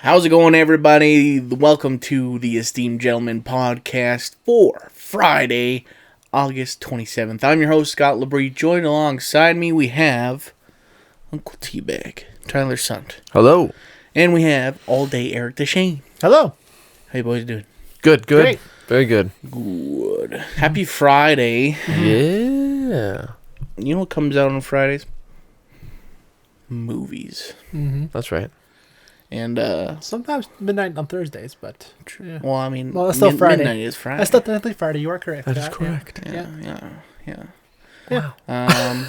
How's it going, everybody? Welcome to the Esteemed Gentleman podcast for Friday, August 27th. I'm your host, Scott Labrie. Joined alongside me, we have Uncle Teabag, Tyler Sunt. Hello. And we have All Day Eric Deshane. Hello. How you boys doing? Good. Great. Very good. Good. Happy Friday. Yeah. You know what comes out on Fridays? Movies. Mm-hmm. That's right. And, sometimes midnight on Thursdays, but... Yeah. well, I mean... Well, it's still Friday. Midnight is Friday. That's still technically Friday. You are correct. That is correct. Yeah. Wow.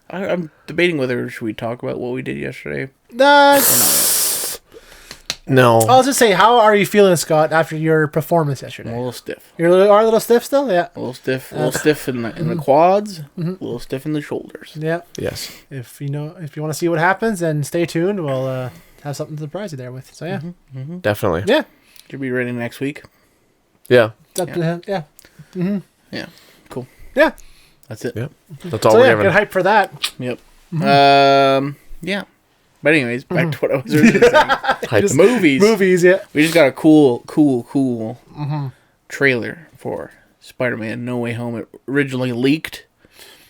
I'm debating whether should we talk about what we did yesterday. No. I'll just say, how are you feeling, Scott, after your performance yesterday? I'm a little stiff. You are a little stiff still? Yeah. A little stiff in the quads, a little stiff in the shoulders. Yeah. Yes. If you want to see what happens, then stay tuned. We'll have something to surprise you there with. So yeah. Definitely. Yeah. Should be ready next week. Yeah. Yeah. Mm-hmm. Yeah. Cool. Yeah. That's it. Yep. That's all So we're yeah, giving. get hyped for that. Yep. Yeah. But anyways, back to what I was originally saying. Hype. The movies. Movies, yeah. We just got a cool trailer for Spider-Man No Way Home. It originally leaked,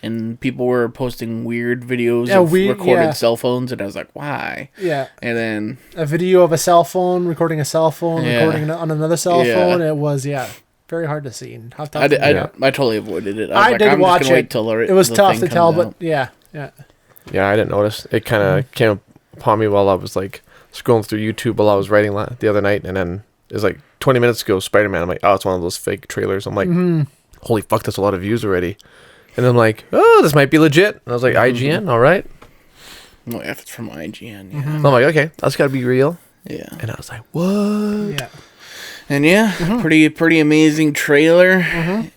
and people were posting weird videos of recorded cell phones, and I was like, why? Yeah. And then... a video of a cell phone, recording a cell phone, Yeah. recording on another cell Yeah. phone. It was, very hard to see. And tough I to totally avoided it. I was did I'm watch just gonna it. Wait till It was the tough thing to tell, comes but out. yeah. Yeah, I didn't notice. It kind of came upon me while I was like scrolling through YouTube while I was writing the other night, and then it was like 20 minutes ago, Spider-Man. I'm like, oh, it's one of those fake trailers. I'm like, holy fuck, that's a lot of views already. And then I'm like, oh, this might be legit. And I was like, IGN, all right. No, if it's from IGN, yeah. And I'm like, okay, that's got to be real. Yeah. And I was like, what? Yeah. And pretty amazing trailer.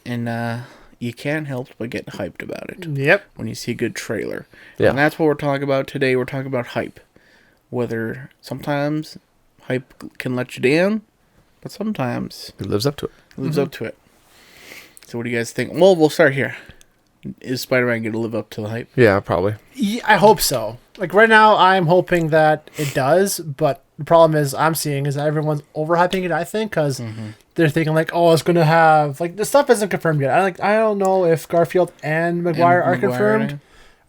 And you can't help but get hyped about it Yep. when you see a good trailer. Yeah. And that's what we're talking about today. We're talking about hype. Whether sometimes hype can let you down, but sometimes It lives up to it. it lives up to it. So what do you guys think? Well, we'll start here. Is Spider-Man going to live up to the hype? Yeah, probably. Yeah, I hope so. Like right now, I'm hoping that it does, but the problem I'm seeing is that everyone's overhyping it. I think because they're thinking like, oh, it's gonna have like the stuff isn't confirmed yet. I don't know if Garfield and Maguire are confirmed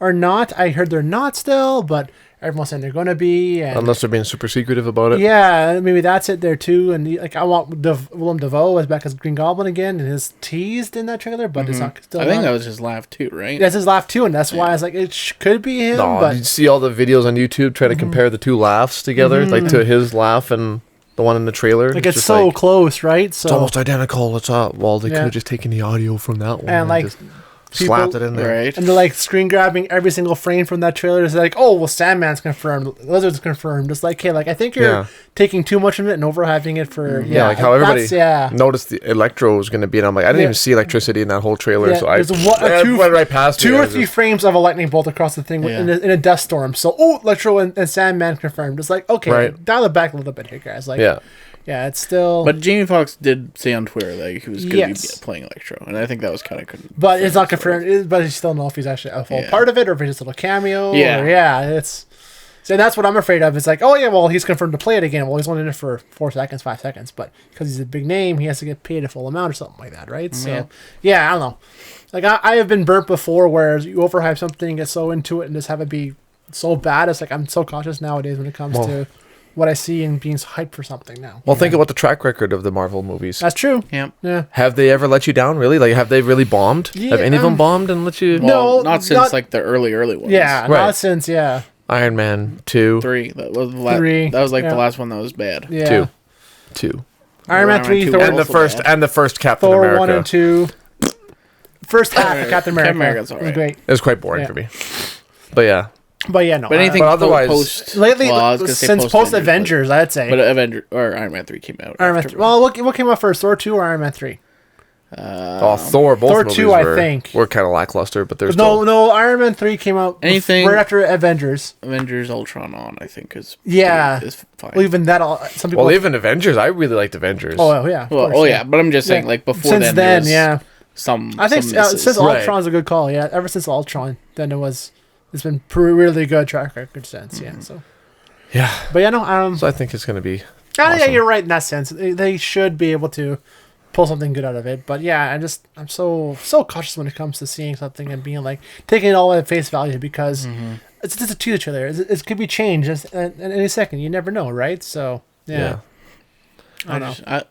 or not. I heard they're not still, but everyone's saying they're gonna be. And Unless they're being super secretive about it. yeah, maybe that's it there too. And like, I want Willem Dafoe as back as Green Goblin again, and he's teased in that trailer, but it's not still. I think that was his laugh too, right? That's his laugh too, and that's why I was like, it could be him. No, but did you see all the videos on YouTube trying to compare the two laughs together, like to his laugh and the one in the trailer? like it's just so close, right? So it's almost identical. It's well, they Yeah. could have just taken the audio from that one and like just slapped it in there. Right. and they're like screen grabbing every single frame from that trailer. It's like, oh well, Sandman's confirmed, Lizard's confirmed. It's like, hey, like I think you're Yeah. taking too much of it and overhyping it for Yeah, like how everybody that's- noticed the Electro was going to be, and I'm like, I didn't Yeah. even see electricity in that whole trailer, Yeah, so I there's two went right past two me. or I was three just- frames of a lightning bolt across the thing Yeah. in a dust storm. So Electro and Sandman confirmed. It's like, okay, Right. dial it back a little bit here, guys. Like, Yeah, it's still. But Jamie Foxx did say on Twitter that he was going to Yes. be playing Electro, and I think that was kind of But it's not confirmed. But you still don't know if he's actually a full Yeah. part of it or if he's just a little cameo. Yeah. It's so that's what I'm afraid of. It's like, oh yeah, well he's confirmed to play it again. Well, he's only in it for 4 seconds, 5 seconds, but because he's a big name, he has to get paid a full amount or something like that, right? So yeah, I don't know. Like I have been burnt before, where you overhype something, get so into it, and just have it be so bad. It's like I'm so cautious nowadays when it comes to what I see and being hyped for something now. Well, think about the track record of the Marvel movies. That's true. Yeah. Yeah. Have they ever let you down? Really? Like, have they really bombed? Yeah, have any of them bombed and let you? Well, No, not since not- like the early ones. Yeah, Right. not since Iron Man 2, 3. That was Three, That was like yeah. the last one that was bad. yeah. 2, Iron Man 3, 2 Thor, was and the also first bad. and the first Captain Thor America. 1 and 2. First half of Captain America America's was alright. great. It was quite boring Yeah. for me, but yeah, But yeah, no. But anything But otherwise- post lately, well, I was gonna say since post Avengers, I'd say. but Avenger or Iron Man 3 came out. Iron Man after. 3. Well, what came out first, Thor 2 or Iron Man 3? Thor, both Thor movies 2, I think. were kind of lackluster, but there's No, Iron Man 3 came out Anything- right after Avengers. Avengers Ultron on, I think is Yeah. is fine. Well, even that, some people. Well, even Avengers, I really liked Avengers. oh yeah, of Well, course, yeah, but I'm just saying, Yeah. like before Since then, then, there was yeah. some. I think some misses. since Right. Ultron's a good call. Yeah, ever since Ultron, then it's been really good track record since. Yeah, so Yeah. But yeah, no, So I think it's going to be yeah, awesome. you're right in that sense. They should be able to pull something good out of it. But yeah, I'm so cautious when it comes to seeing something and being like taking it all at face value because it's just a teaser trailer. It could be changed at any second. You never know, right? So yeah. I don't know.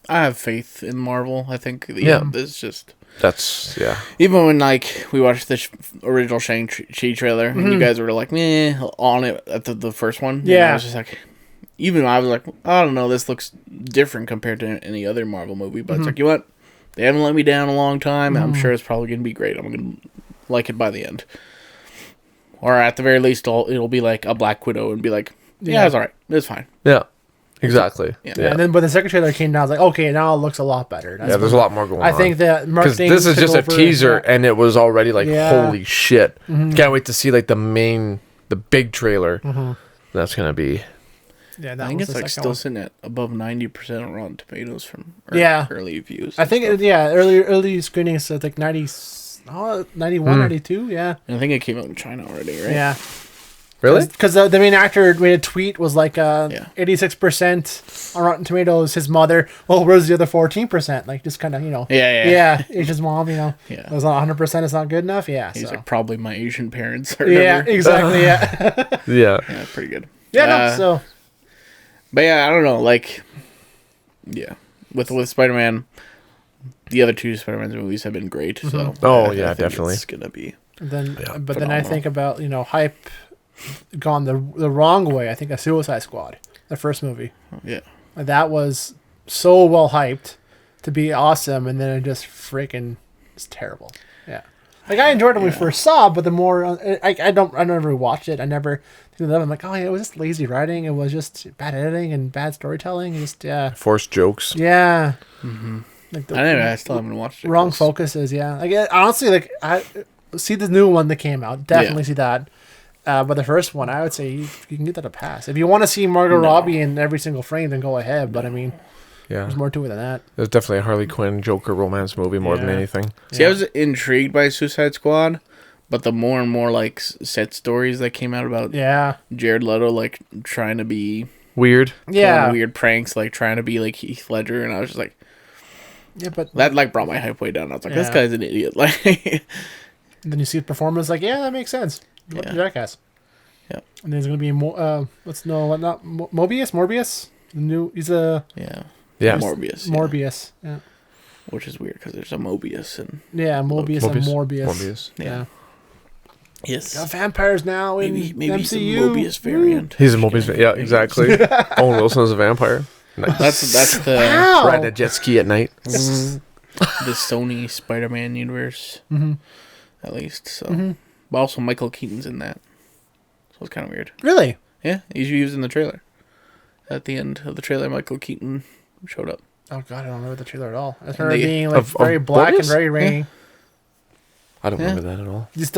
I have faith in Marvel. I think it's just That's even when like we watched the original Shang-Chi trailer and you guys were like meh on it at the first one. Yeah, I was just like, even I was like, I don't know, this looks different compared to any other Marvel movie, but it's like, you know what? They haven't let me down a long time. I'm sure it's probably gonna be great. I'm gonna like it by the end, or at the very least, it'll be like a Black Widow and be like, yeah, it's all right, it's fine. Yeah. Exactly. Yeah. And then when the second trailer came down, I was like, okay, now it looks a lot better. There's a lot more going on. I think that because this is just a teaser, and it was already like, holy shit! Can't wait to see like the big trailer. That's gonna be. Yeah, I think it's like still sitting at above 90% on Rotten Tomatoes from early views. I think early screenings at like 91, 92. Yeah, and I think it came out in China already, right? Yeah. Really? Because the main actor made a tweet was like 86% on Rotten Tomatoes. His mother, well, where's the other 14%? Like just kind of Asia's mom, it was not 100%. It's not good enough. Yeah, he's like probably my Asian parents. Or exactly. Yeah, yeah, pretty good. Yeah, so. But yeah, I don't know. Like, with Spider-Man, the other two Spider-Man movies have been great. So definitely, it's gonna be. Then I think about hype gone the wrong way. I think a Suicide Squad, the first movie. Yeah, that was so well hyped to be awesome, and then it just freaking is terrible. Yeah, like I enjoyed it when we first saw, but the more I never watched it. I never. I'm like, oh yeah, it was just lazy writing. It was just bad editing and bad storytelling. Just forced jokes. Yeah. Like I still haven't watched it. Wrong focuses. Yeah. Like honestly, like I see the new one that came out. Definitely see that. But the first one, I would say you can get that a pass. If you want to see Margot Robbie in every single frame, then go ahead. But I mean, there's more to it than that. There's definitely a Harley Quinn Joker romance movie more than anything. See, I was intrigued by Suicide Squad. But the more and more like set stories that came out about Jared Leto like trying to be weird, weird pranks, like trying to be like Heath Ledger, and I was just like, but that like brought my hype way down. I was like, this guy's an idiot. Like, and then you see the performance, like, that makes sense. What Jackass? Yeah, and there's gonna be Morbius. The new he's Morbius. Yeah, which is weird because there's a Mobius and Mobius and Morbius. Yeah. Yes. Got vampires now in maybe MCU. He's a Mobius variant. He's a Mobius. Yeah, exactly. Owen Wilson is a vampire. Nice. That's the riding a jet ski at night. the Sony Spider-Man universe, at least. So, but also Michael Keaton's in that, so it's kind of weird. Really? Yeah, he's used in the trailer. At the end of the trailer, Michael Keaton showed up. Oh God, I don't remember the trailer at all. I remember being like very black and very rainy. Yeah. I don't remember that at all. Is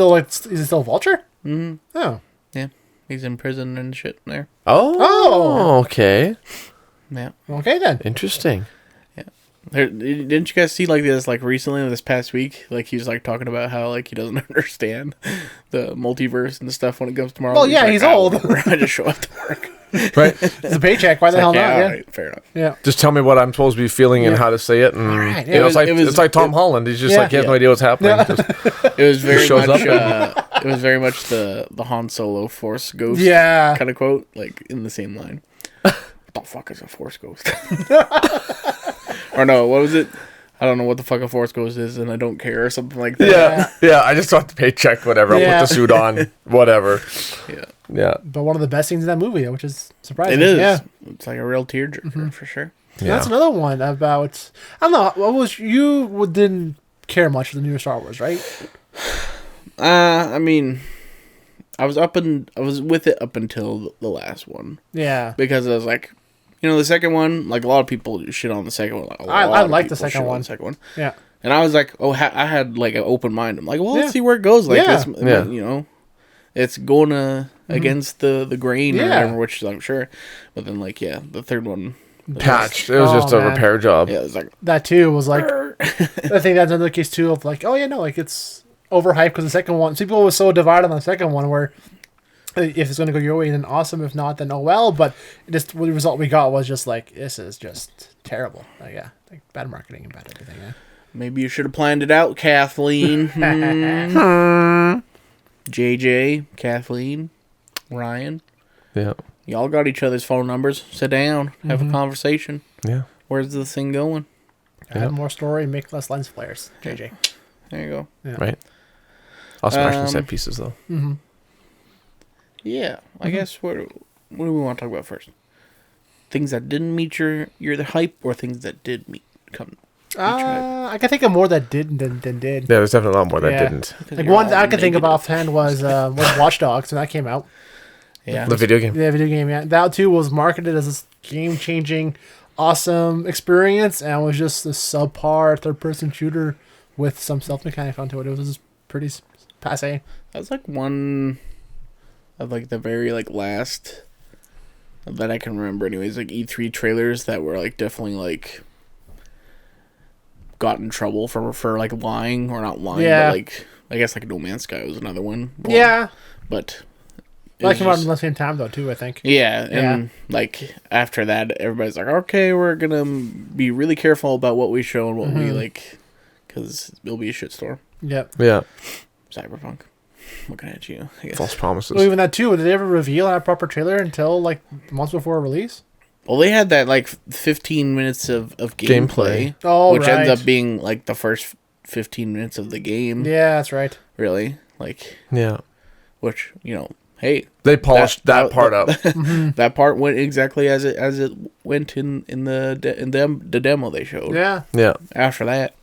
he still Vulture? Mm-hmm. Oh. Yeah. He's in prison and shit there. Oh. Okay. Yeah. Okay then. Interesting. Yeah. Didn't you guys see like recently, this past week? Like he was like talking about how like he doesn't understand the multiverse and stuff when it comes tomorrow. Well, he's old. I just show up to work. Right. It's a paycheck. Why the hell not? Yeah. Right, fair enough. Yeah. Just tell me what I'm supposed to be feeling and how to say it, and right. it's like Tom Holland. He's just like he has no idea what's happening. It was very much. It was very much the Han Solo Force Ghost. Kind of quote, like in the same line. What the fuck is a Force Ghost? Or no, what was it? I don't know what the fuck a Force Ghost is, and I don't care, or something like that. Yeah. I just want the paycheck, whatever. I'll put the suit on, whatever. Yeah. But one of the best scenes in that movie, which is surprising. It is. Yeah. It's like a real tearjerker for sure. Yeah. That's another one about. I don't know. You didn't care much for the new Star Wars, right? I mean, I was with it up until the last one. Yeah. Because I was like, the second one, like a lot of people shit on the second one. I like the second one. Yeah. And I was like, I had like an open mind. I'm like, well, let's see where it goes. Like this, it's going against the grain or whatever, which I'm sure. But then the third one. Patched. It was just a repair job. Yeah, it was like. That too was like, I think that's another case too of like, it's overhyped because the second one, people were so divided on the second one where If it's going to go your way, then awesome. If not, then oh well. But just the result we got was just like, this is just terrible. Like, yeah, like bad marketing and bad everything. Yeah. Maybe you should have planned it out, Kathleen. JJ, Kathleen, Ryan. Yeah. Y'all got each other's phone numbers. Sit down, have a conversation. Yeah. Where's this thing going? Add more story, make less lens flares. JJ. There you go. Yeah. Right. I'll smash some set pieces though. Mm-hmm. Yeah, I guess what do we want to talk about first? Things that didn't meet your the hype, or things that did come. I can think of more that did than did. Yeah, there's definitely a lot more that Yeah. didn't. Like one that I can think of offhand was Watch Dogs when that came out. Yeah, The video game. The video game, yeah. That too was marketed as this game-changing, awesome experience, and was just a subpar third-person shooter with some stealth mechanic onto it. It was just pretty passe. that's like one of like the very like last that I can remember. Anyways, like E3 trailers that were like definitely like got in trouble for like lying or not lying, Yeah. but like I guess like No Man's Sky was another one. Well, Yeah. but it That was came out just- at the same time, though, too, I think. Yeah, and like after that, everybody's like, okay, we're gonna be really careful about what we show and what we like, because it'll be a shitstorm. Yep. Yeah. Cyberpunk, looking at you. I guess. False promises. Well, even that, too. Did they ever reveal a proper trailer until, like, months before release? Well, they had that like 15 minutes of gameplay, Oh, which ends right. up being like the first 15 minutes of the game. Yeah, that's right. Really, like, Yeah. which hey, They polished that part up. that part went exactly as it went in the demo they showed. Yeah. Yeah. After that,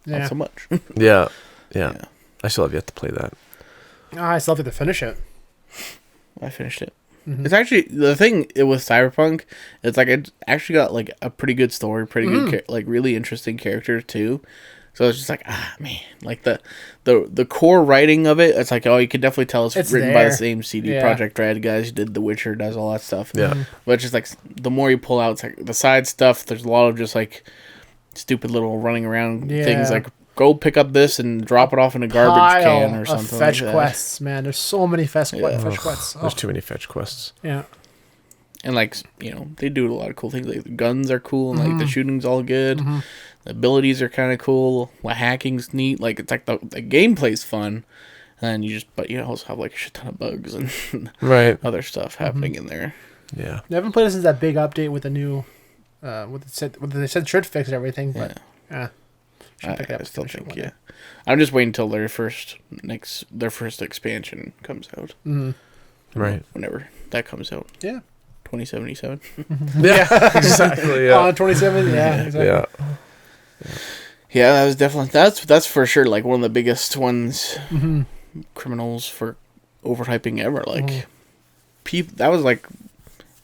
Yeah. not so much. Yeah. Yeah. Yeah. I still have yet to play that. I still have to finish it. I finished it. It's actually the thing with Cyberpunk. It's like it actually got like a pretty good story, pretty good, like really interesting characters too. So it's just like man, like the core writing of it. It's like you can definitely tell it's written by the there. same CD Yeah. Projekt Red guys who did The Witcher, does all that stuff. Yeah. But it's just like the more you pull out, it's like the side stuff. There's a lot of just like stupid little running around things Yeah. like go pick up this and drop it off in a garbage can or something. Of fetch like that. quests, man. There's so many fetch quests. There's too many fetch quests. Yeah. And like they do a lot of cool things. Like the guns are cool, and like the shooting's all good. The abilities are kind of cool. The hacking's neat. Like it's like the gameplay's fun, and but you also have like a shit ton of bugs and Right. other stuff happening in there. Yeah. I haven't played it since that big update with the new, they said should fix everything, but yeah. Should pick it up I still finish it think one day. I'm just waiting until their first expansion comes out. Right. Whenever that comes out, Yeah. 2077. Yeah. Exactly. Yeah. 27. Yeah. Exactly. Yeah. Yeah, that was definitely that's for sure like one of the biggest ones. Criminals for overhyping ever. Like that was like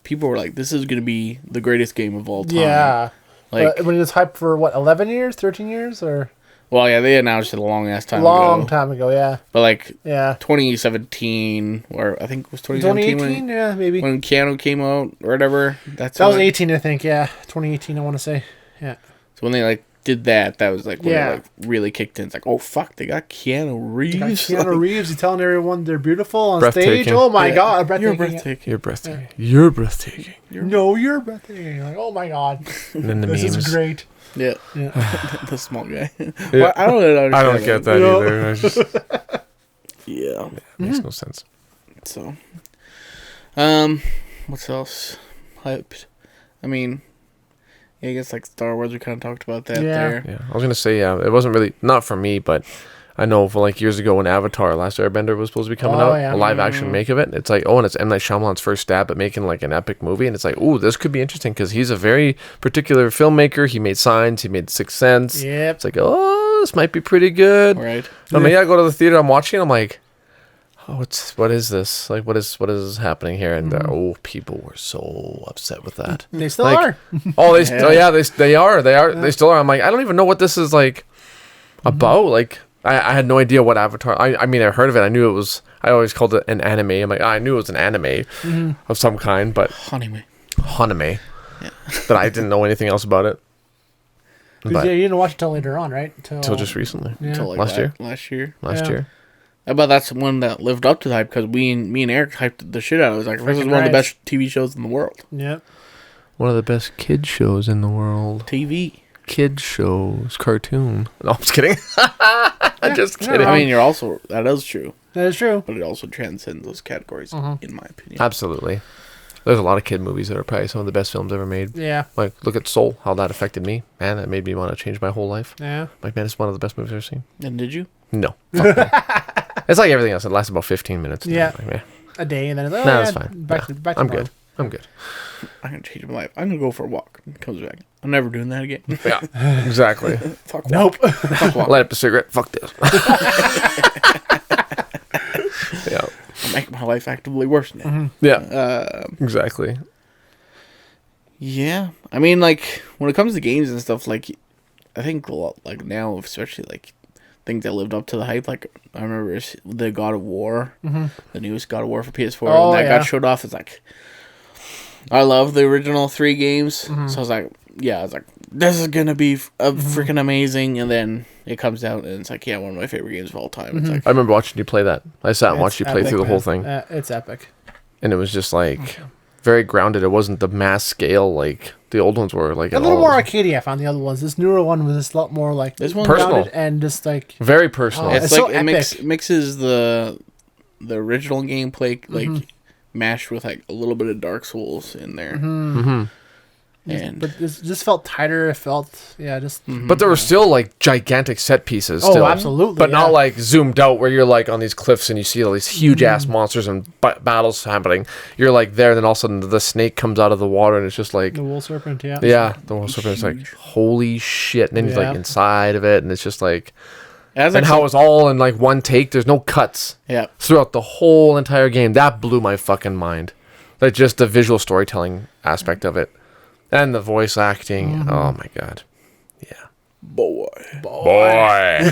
people were like, this is gonna be the greatest game of all time. Yeah. Like when it was hyped for what, 11 years, 13 years, or well, yeah, they announced it a long ass time long ago. time ago? Yeah. But like Yeah. 2017, or I think it was 2017 2018. Yeah, maybe. when Keanu came out or whatever. That That was 18, I think. Yeah, 2018. I want to say. Yeah. So when they like did that was like when Yeah. it like really kicked in. It's like, oh fuck, they got Keanu Reeves. Got Keanu Reeves. He's telling everyone they're beautiful on Breathtaking. stage. Oh my Yeah. god, You're breathtaking. breathtaking. You're breathtaking. You're breathtaking. No, you're breathtaking. Like, oh my god, And then the this memes. is great. Yeah, Yeah. the small guy. Yeah. Well, I don't understand. I don't get that No. either. It's just, Yeah. makes no sense. So, what's else hyped? I mean, yeah, I guess like Star Wars. We kind of talked about that Yeah. there. Yeah. I was gonna say it wasn't really not for me, but I know for like years ago when Avatar: Last Airbender was supposed to be coming Oh, out, yeah. a live action make of it. It's like, and it's M. Night Shyamalan's first stab at making like an epic movie, and it's like, oh, this could be interesting because he's a very particular filmmaker. He made Signs, he made Sixth Sense. Yep. It's like, oh, this might be pretty good. Right. I mean, I go to the theater, I'm watching, I'm like, oh, what is this? Like, what is happening here? And people were so upset with that. They still Like, are. Oh, they still are. I'm like, I don't even know what this is like about. Like, I had no idea what Avatar. I mean, I heard of it. I knew it was. I always called it an anime. I'm like, I knew it was an anime of some kind, but Anime. hanime. But I didn't know anything else about it. 'Cause, But yeah, you didn't watch it till later on, right? until just recently, Yeah. Until like Last year? Last year. last Yeah. year. But that's one that lived up to the hype because me and Eric hyped the shit out of it. It was like, this is one of the best TV shows in the world. Yep. One of the best kid shows in the world. TV. Kid shows, cartoon. No, I'm just kidding. I'm just kidding. I mean, that is true. That is true. But it also transcends those categories, in my opinion. Absolutely. There's a lot of kid movies that are probably some of the best films ever made. Yeah. Like, look at Soul, how that affected me. Man, that made me want to change my whole life. Yeah. Like, man, it's one of the best movies I've ever seen. And did you? No. Fuck no. It's like everything else. It lasts about 15 minutes. Yeah. Like, yeah. A day, and then it's like, No, that's fine. Back to I'm normal. good. I'm good. I'm going to change my life. I'm going to go for a walk. It comes back. I'm never doing that again. Yeah, exactly. Fuck walk. Nope. Fuck walk. Light up a cigarette. Fuck this. Yeah. I'm making my life actively worse now. Yeah. Exactly. Yeah. I mean, like, when it comes to games and stuff, like, I think, like, now, especially, like, things that lived up to the hype, like, I remember the God of War, the newest God of War for PS4, Oh, when that yeah. got showed off, it's like, I love the original 3 games, so I was like, this is gonna be freaking amazing, and then it comes out, and it's like, yeah, one of my favorite games of all time. It's like, I remember watching you play that. I sat and It's watched you play epic, through the whole man. thing. It's epic. And it was just like very grounded. It wasn't the mass scale like the old ones were. Like A little more arcadey, I found the other ones. This newer one was just a lot more like This one's personal. grounded and just like very personal. Oh, it's it's like, so it epic. mixes the original gameplay, like, mashed with, like, a little bit of Dark Souls in there. And but this just felt tighter. It felt just But there were still like gigantic set pieces. Oh, Still. absolutely, But not yeah. like zoomed out where you're like on these cliffs and you see all these huge ass monsters and battles happening. You're like there, and then all of a sudden the snake comes out of the water and it's just like the wool serpent. Yeah. yeah, the whole serpent is like holy shit. And then he's like Yeah. inside of it, and it's just like it has, like, and how it's all in like one take. There's no cuts. yeah. Throughout the whole entire game. That blew my fucking mind. Like just the visual storytelling aspect of it. And the voice acting. Oh my god. Yeah. Boy. Boy.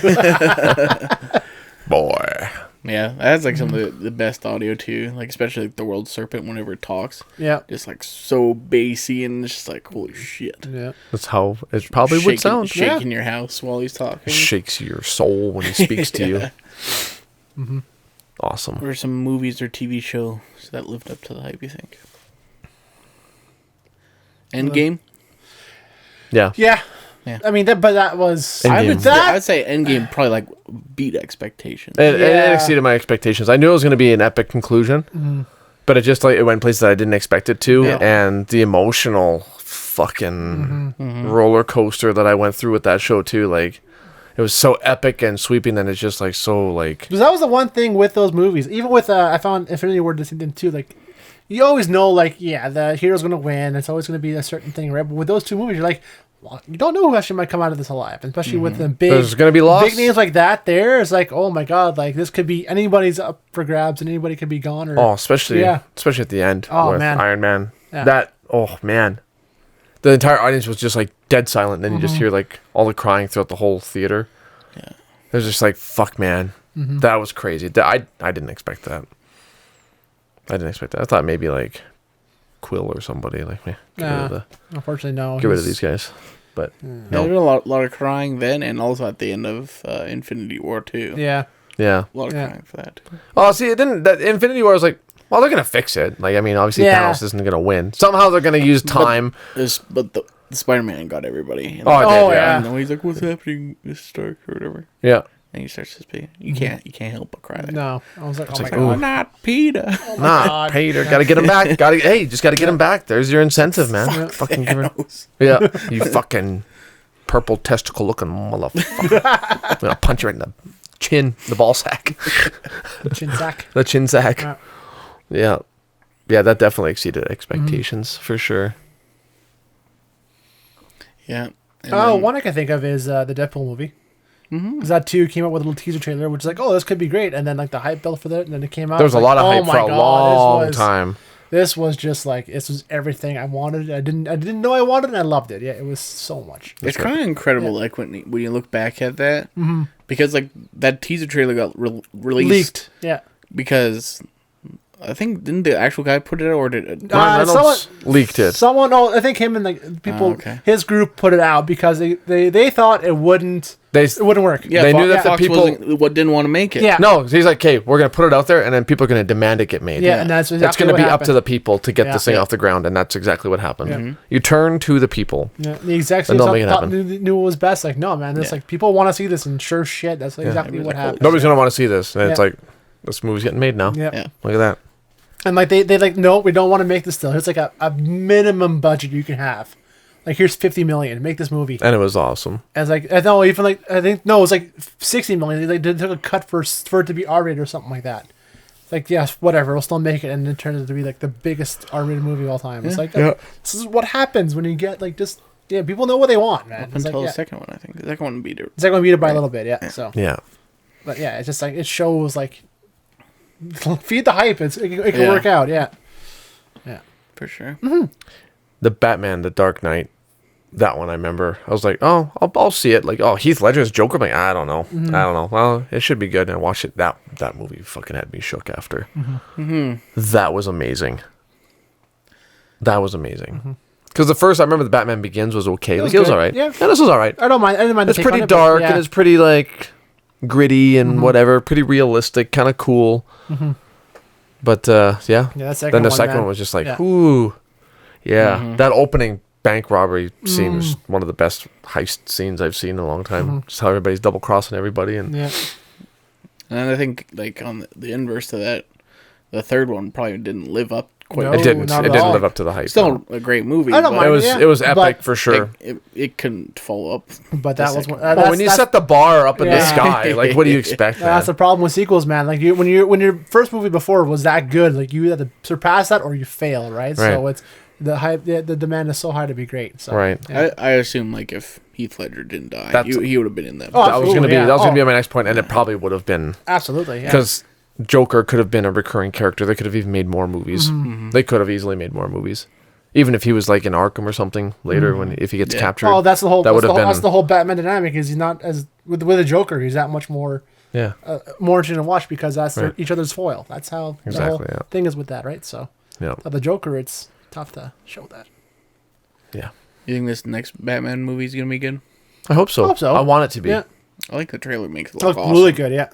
Boy. Yeah, that has, like, some of the best audio, too. Like, especially, like, the world serpent whenever it talks. Yeah. Just, like, so bassy and it's just like, holy shit. Yeah. That's how it probably would sound. Shaking your house while he's talking. Shakes your soul when he speaks to you. Awesome. Or some movies or TV shows that lived up to the hype, you think? Endgame? Yeah. Yeah. Yeah. I mean, that was Endgame. I would say Endgame probably, like, beat expectations. It Yeah. exceeded my expectations. I knew it was going to be an epic conclusion, but it just like it went places that I didn't expect it to, Yeah. and the emotional fucking roller coaster that I went through with that show too. Like, it was so epic and sweeping, and it's just like so like because that was the one thing with those movies. Even with I found Infinity War the same thing too. Like, you always know, like, yeah, the hero's gonna win. It's always gonna be a certain thing, right? But with those two movies, you're like, well, you don't know who actually might come out of this alive, and especially with the there's gonna be loss. big names like that. There, it's like, oh my god, like this could be anybody's up for grabs, and anybody could be gone. Or especially at the end with man. Iron Man. Yeah. That man, the entire audience was just like dead silent. Then you just hear like all the crying throughout the whole theater. Yeah. It was just like fuck, man, that was crazy. I didn't expect that. I thought maybe like Quill or somebody like me. unfortunately, no. Get rid of these guys. But Yeah, there was a lot of crying then, and also at the end of Infinity War, too. Yeah, yeah. A lot of crying for that. Oh, see, it didn't. That Infinity War was like, well, they're gonna fix it. Like, I mean, obviously Yeah. Thanos isn't gonna win. Somehow they're gonna use time. But the Spider-Man got everybody. You Oh, know? it Oh, did, yeah. And he's like, "What's happening, Mr. Stark?" or whatever. Yeah. And he starts to speak. You can't help but cry. There. no. I was like, oh my like, god. Oh, not Peter. Nah, God. Peter, gotta get him back. Just gotta get him back. There's your incentive, man. Fucking give her. Yeah, you fucking purple testicle looking motherfucker. I'm gonna punch you right in the chin, the ball sack, Chin sack. the chin sack. Yeah. Yeah, that definitely exceeded expectations for sure. Yeah. And Oh, then- one I can think of is the Deadpool movie. Because that too came out with a little teaser trailer, which is like, oh, this could be great, and then like the hype built for that, and then it came out. There was a lot of hype oh for a long this time. This was just like this was everything I wanted. I didn't know I wanted, and I loved it. Yeah, it was so much. It's kind of incredible, like when you look back at that, because like that teaser trailer got released Leaked. Yeah. because I think didn't the actual guy put it out, or did Ryan Reynolds leaked it. Someone, I think him and the people, his group put it out because they thought it wouldn't work. Yeah, they knew that that the people didn't want to make it. Yeah. No, he's like, "Okay, we're gonna put it out there, and then people are gonna demand it get made." Yeah, and that's exactly it's gonna what be happened. up to the people to get this thing off the ground, and that's exactly what happened. Yeah. You turn to the people. Yeah, the execs knew it was best. Like, no, man, it's like people want to see this, and sure shit, that's exactly what happened. Nobody's gonna want to see this, and it's like this movie's getting made now. Yeah. Look at that. And like they like, no, we don't want to make this still. Here's like a minimum budget you can have. Like, here's $50 million. Make this movie. And it was awesome. As like, I know, even like, I think, no, it was like $60 million. They took a cut for it to be R-rated or something like that. Like, yes, whatever, we'll still make it, and it turned out to be like the biggest R-rated movie of all time. It's like, this is what happens when you get like just people know what they want, man. Up until the second one, I think the second one beat it. The second one beat it by a little bit, yeah. So but yeah, it's just like it shows like feed the hype. It can work out, yeah, for sure. Mm-hmm. The Batman, The Dark Knight. That one I remember. I was like, oh, I'll see it. Like, oh, Heath Ledger's Joker. I'm like, I don't know. Mm-hmm. I don't know. Well, it should be good. And I watched it. That movie fucking had me shook after. That was amazing. Because the first, I remember the Batman Begins was okay. It was all right. Yeah, this was all right. I don't mind. I didn't mind. It's pretty dark and it's pretty like gritty and whatever. Pretty realistic, kind of cool. But then the second one was just like, ooh, that opening bank robbery scene was one of the best heist scenes I've seen in a long time. Just how everybody's double crossing everybody and and I think like on the inverse to that, the third one probably didn't live up quite. It didn't live up to the hype. Still a great movie. I don't mind. It was epic for sure. It couldn't follow up. But that was when you set the bar up in the sky, like what do you expect? That's the problem with sequels, man. Like when your first movie before was that good, like you either surpass that or you fail, right? So it's the hype. The demand is so high to be great. So, I assume like if Heath Ledger didn't die, he would have been in that. That was gonna be my next point, and it probably would have been absolutely because Joker could have been a recurring character. They could have even made more movies. They could have easily made more movies, even if he was like in Arkham or something later if he gets captured. Oh, that's the whole. That's the whole Batman dynamic. Is he's not as with the Joker. He's that much more. More interesting to watch because that's each other's foil. That's how the whole thing is with that, right? So the Joker, it's tough to show that. Yeah. You think this next Batman movie is gonna be good? I hope so. I want it to be. Yeah. I like the trailer. Makes it look awesome. Really good. Yeah.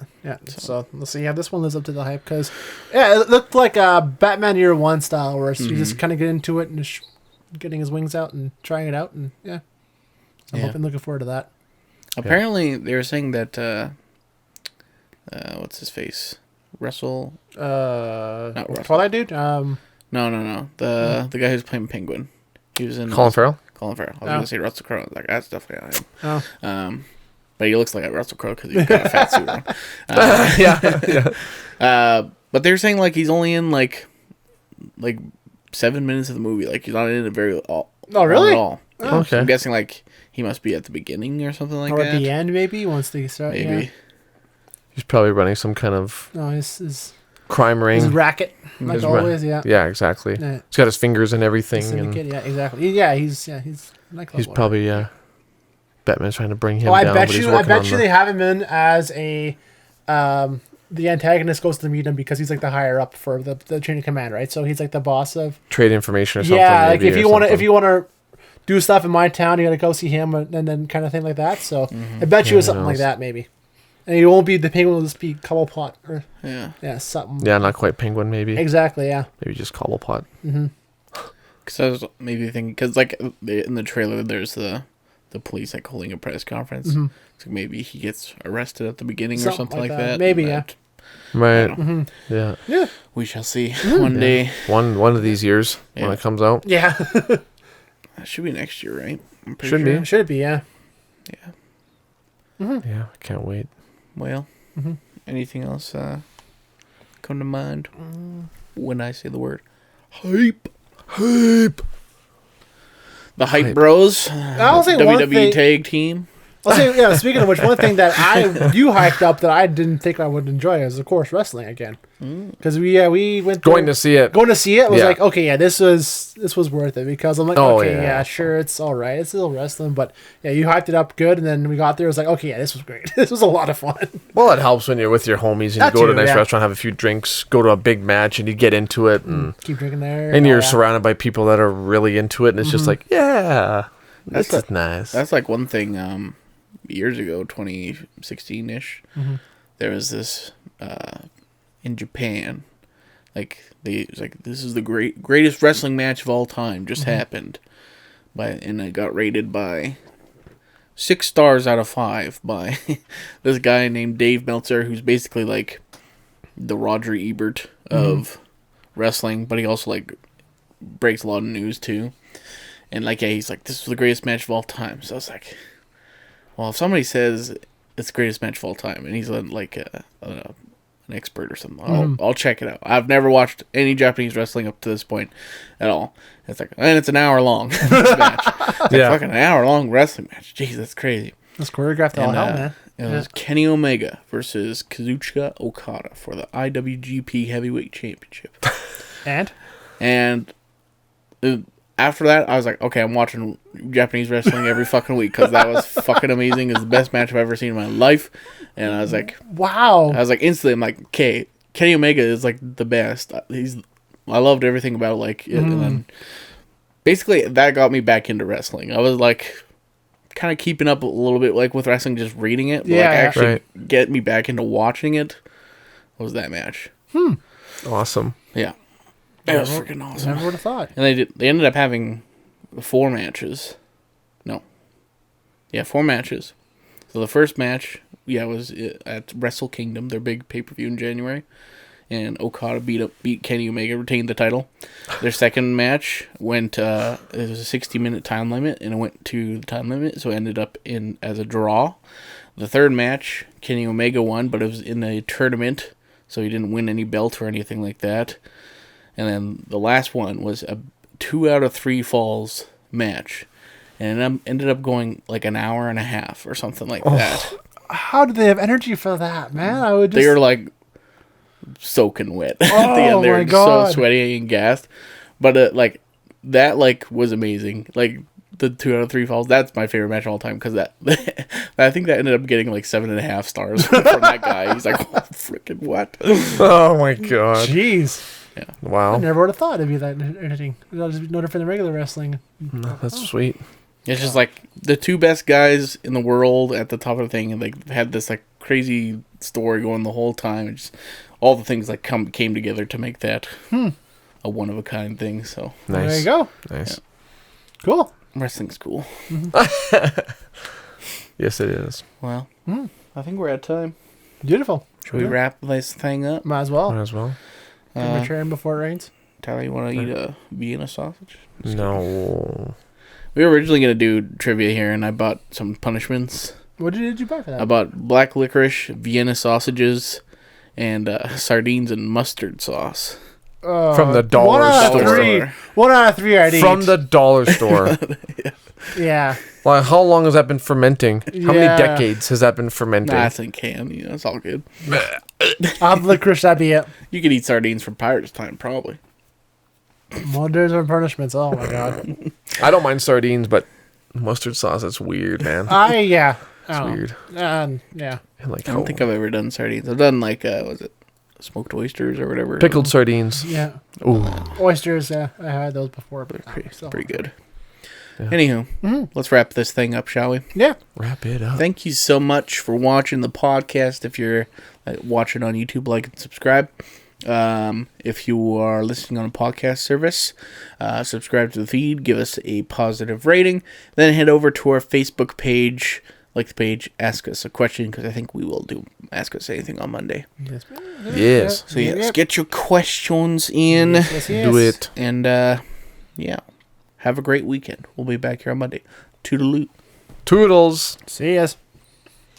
So let's see how this one lives up to the hype because it looked like a Batman Year One style where you just kind of get into it and just getting his wings out and trying it out and I'm looking forward to that. Apparently they were saying that what's his face? Russell. Not Russell. Twilight dude. No. The guy who's playing Penguin. He was in Colin Farrell. I was gonna say Russell Crowe. Like that's definitely not him. But he looks like a Russell Crowe because he's got a fat suit on. But they're saying like he's only in like 7 minutes of the movie. Like he's not in it very all. Oh really? At all. Oh, okay. So I'm guessing like he must be at the beginning or something like that. Or at the end maybe once they start. Maybe. Yeah. He's probably running some kind of his crime ring. His racket. Like always, Yeah, exactly. Yeah. He's got his fingers and everything. Yeah, exactly. Yeah, he's probably Batman's trying to bring him down. I bet you they have him in as a the antagonist goes to meet him because he's like the higher up for the chain of command, right? So he's like the boss of trade information or something. Yeah, like if you want to do stuff in my town, you got to go see him and then kind of thing like that. So I bet you it's something like that maybe. And he won't be the Penguin, will just be Cobblepot. Or, something. Yeah, not quite Penguin, maybe. Exactly, yeah. Maybe just Cobblepot. Because I was maybe thinking, because like in the trailer, there's the police like holding a press conference. So maybe he gets arrested at the beginning or something like that. Maybe, yeah. Right. Yeah. We shall see one day. One of these years when it comes out. Yeah. That should be next year, right? I'm pretty sure. Should be, yeah. Yeah. Yeah, I can't wait. Well, anything else come to mind when I say the word hype? The Hype Bros. I'll say WWE tag team. I'll say, yeah, speaking of which, one thing that you hyped up that I didn't think I would enjoy is, of course, wrestling again. Because we went Going to see it. Going to see it was Yeah. like, okay, yeah, this was worth it, because I'm like, Oh, okay, yeah. yeah, sure, it's all right, it's still wrestling, but yeah, you hyped it up good, and then we got there, it was like, okay, yeah, this was great. This was a lot of fun. Well, it helps when you're with your homies and That you go to a too, nice yeah. restaurant, have a few drinks, go to a big match, and you get into it, and Keep drinking there, and all you're that. surrounded by people that are really into it, and it's just like, yeah, this is nice. That's like one thing. Years ago, 2016-ish, there was this in Japan. Like it was like, this is the greatest wrestling match of all time. Just happened, and it got rated by 6 stars out of 5 by this guy named Dave Meltzer, who's basically like the Roger Ebert of wrestling, but he also like breaks a lot of news too. And like, yeah, he's like, this was the greatest match of all time. So I was like, well, if somebody says it's the greatest match of all time, and he's like an expert or something, I'll check it out. I've never watched any Japanese wrestling up to this point at all. It's like, and it's an hour long match. It's Yeah. like fucking an hour long wrestling match. Jeez, that's crazy. It's choreographed all And, hell, man. it was Kenny Omega versus Kazuchika Okada for the IWGP Heavyweight Championship. And after that, I was like, okay, I'm watching Japanese wrestling every fucking week, because that was fucking amazing. It's the best match I've ever seen in my life. And I was like, Wow. instantly, I'm like, okay, Kenny Omega is like the best. I loved everything about like it. And then basically that got me back into wrestling. I was like kind of keeping up a little bit like with wrestling, just reading it. But Yeah, like actually right. get me back into watching it was that match. Awesome. Yeah. It was freaking awesome. Never would have thought. And they ended up having 4 matches. No. Yeah, 4 matches. So the first match, was at Wrestle Kingdom, their big pay-per-view in January. And Okada beat Kenny Omega, retained the title. Their second match went, it was a 60-minute time limit, and it went to the time limit, so it ended up as a draw. The third match, Kenny Omega won, but it was in a tournament, so he didn't win any belt or anything like that. And then the last one was a 2 out of 3 falls match. And it ended up going like an hour and a half or something like that. How did they have energy for that, man? I would just... They were like soaking wet at the Oh, end. They my were God. so sweaty and gassed. But like that like was amazing. Like the 2 out of 3 falls, that's my favorite match of all time, because that I think that ended up getting like 7.5 stars from that guy. He's like, oh, freaking what? Oh my god. Jeez. Yeah. Wow. I never would have thought it'd be that anything. It'll just be no different than regular wrestling. No, that's sweet. It's just like the 2 best guys in the world at the top of the thing, and like had this like crazy story going the whole time. And just all the things like came together to make that a one of a kind thing. So Nice. There you go. Nice. Cool. wrestling's cool. Yes, it is. Well, I think we're at time. Beautiful. Should we wrap this thing up? Might as well. Might as well. Get my train before it rains. Tyler, you want to eat a Vienna sausage? No. We were originally going to do trivia here, and I bought some punishments. What did you buy for that? I bought black licorice, Vienna sausages, and sardines and mustard sauce. From the dollar one out of store. three. 1 out of 3 I'd eat. From the dollar store. Yeah. Like, how long has that been fermenting? How many Yeah. decades has that been fermenting? Nah, it's in can. You know, it's all good. I'll have licorice, that'd be it. You could eat sardines from Pirates Time, probably. Wonders and punishments. Oh my god. I don't mind sardines, but mustard sauce, that's weird, man. Yeah. It's weird. Yeah. And like, I don't think I've ever done sardines. I've done like, was it smoked oysters or whatever? pickled sardines. Yeah. Ooh. Oysters, yeah. I had those before, but Pretty good. Yeah. Anywho, let's wrap this thing up, shall we? Yeah. Wrap it up. Thank you so much for watching the podcast. If you're watching on YouTube, like and subscribe. If you are listening on a podcast service, subscribe to the feed, give us a positive rating, then head over to our Facebook page, like the page, ask us a question, because I think we will do Ask Us Anything on Monday. Yes. So yes, get your questions in. Yes. Do it. And yeah, have a great weekend. We'll be back here on Monday. Toodaloo. Toodles. See yas.